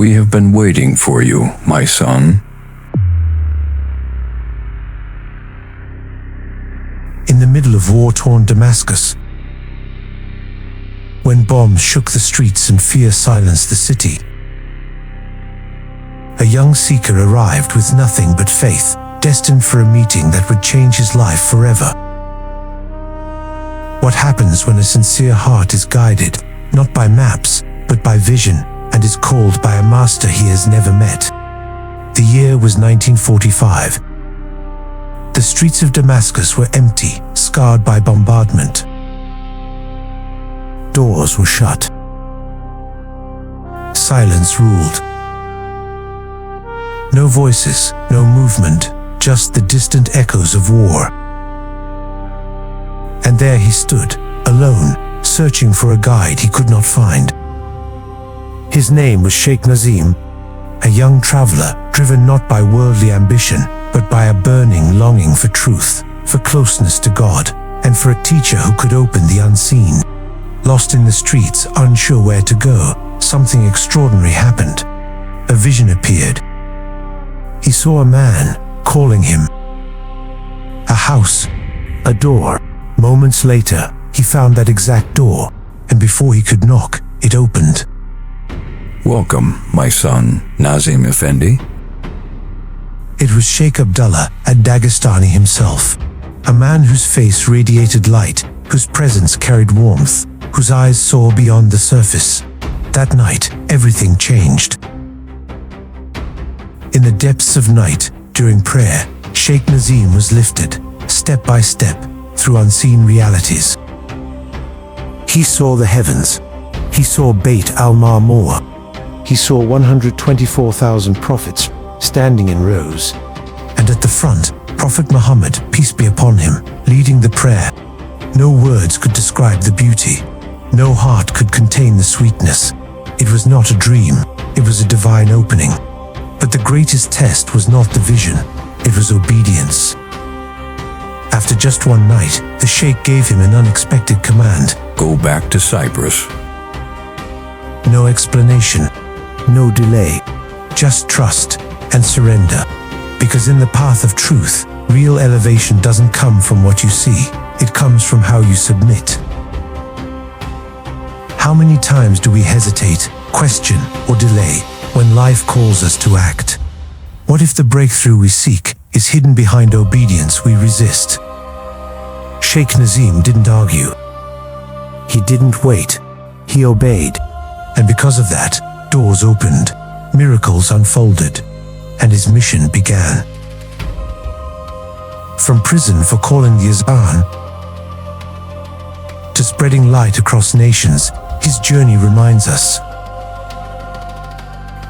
We have been waiting for you, my son. In the middle of war-torn Damascus, when bombs shook the streets and fear silenced the city, a young seeker arrived with nothing but faith, destined for a meeting that would change his life forever. What happens when a sincere heart is guided, not by maps, but by vision, and is called by a master he has never met? The year was 1945. The streets of Damascus were empty, scarred by bombardment. Doors were shut. Silence ruled. No voices, no movement, just the distant echoes of war. And there he stood, alone, searching for a guide he could not find. His name was Shaykh Nazim, a young traveler driven not by worldly ambition, but by a burning longing for truth, for closeness to God, and for a teacher who could open the unseen. Lost in the streets, unsure where to go, something extraordinary happened. A vision appeared. He saw a man calling him. A house, a door. Moments later, he found that exact door, and before he could knock, it opened. Welcome, my son, Nazim Effendi. It was Sheikh Abdullah ad-Dagestani himself, a man whose face radiated light, whose presence carried warmth, whose eyes saw beyond the surface. That night, everything changed. In the depths of night, during prayer, Shaykh Nazim was lifted, step by step, through unseen realities. He saw the heavens. He saw Beit al-Ma'mur. He saw 124,000 prophets standing in rows. And at the front, Prophet Muhammad, peace be upon him, leading the prayer. No words could describe the beauty. No heart could contain the sweetness. It was not a dream. It was a divine opening. But the greatest test was not the vision. It was obedience. After just one night, the Sheikh gave him an unexpected command. Go back to Cyprus. No explanation, no delay, just trust and surrender. Because in the path of truth, real elevation doesn't come from what you see, it comes from how you submit. How many times do we hesitate, question, or delay when life calls us to act? What if the breakthrough we seek is hidden behind obedience we resist? Shaykh Nazim didn't argue. He didn't wait. He obeyed. And because of that, doors opened, miracles unfolded, and his mission began. From prison for calling the Azan to spreading light across nations, his journey reminds us.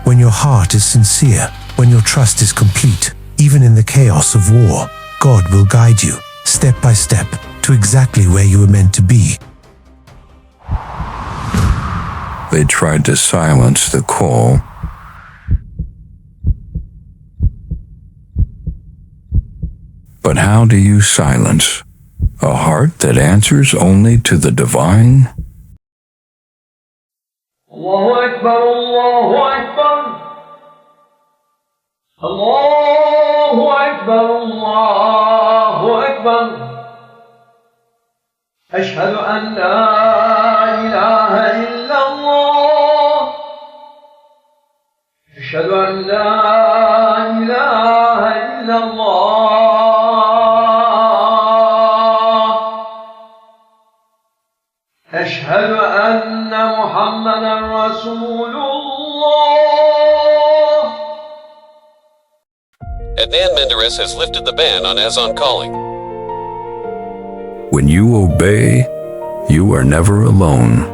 When your heart is sincere, when your trust is complete, even in the chaos of war, God will guide you, step by step, to exactly where you were meant to be. They tried to silence the call. But how do you silence a heart that answers only to the divine? Allahu Akbar, Allahu Akbar. Allahu Akbar, Allahu Akbar. Ashhadu an la ilaha illa Allah. Ashhadu an la ilaha illa Allah. أشهد أن محمدًا رسول الله. Adnan Menderes has lifted the ban on Azan calling. When you obey, you are never alone.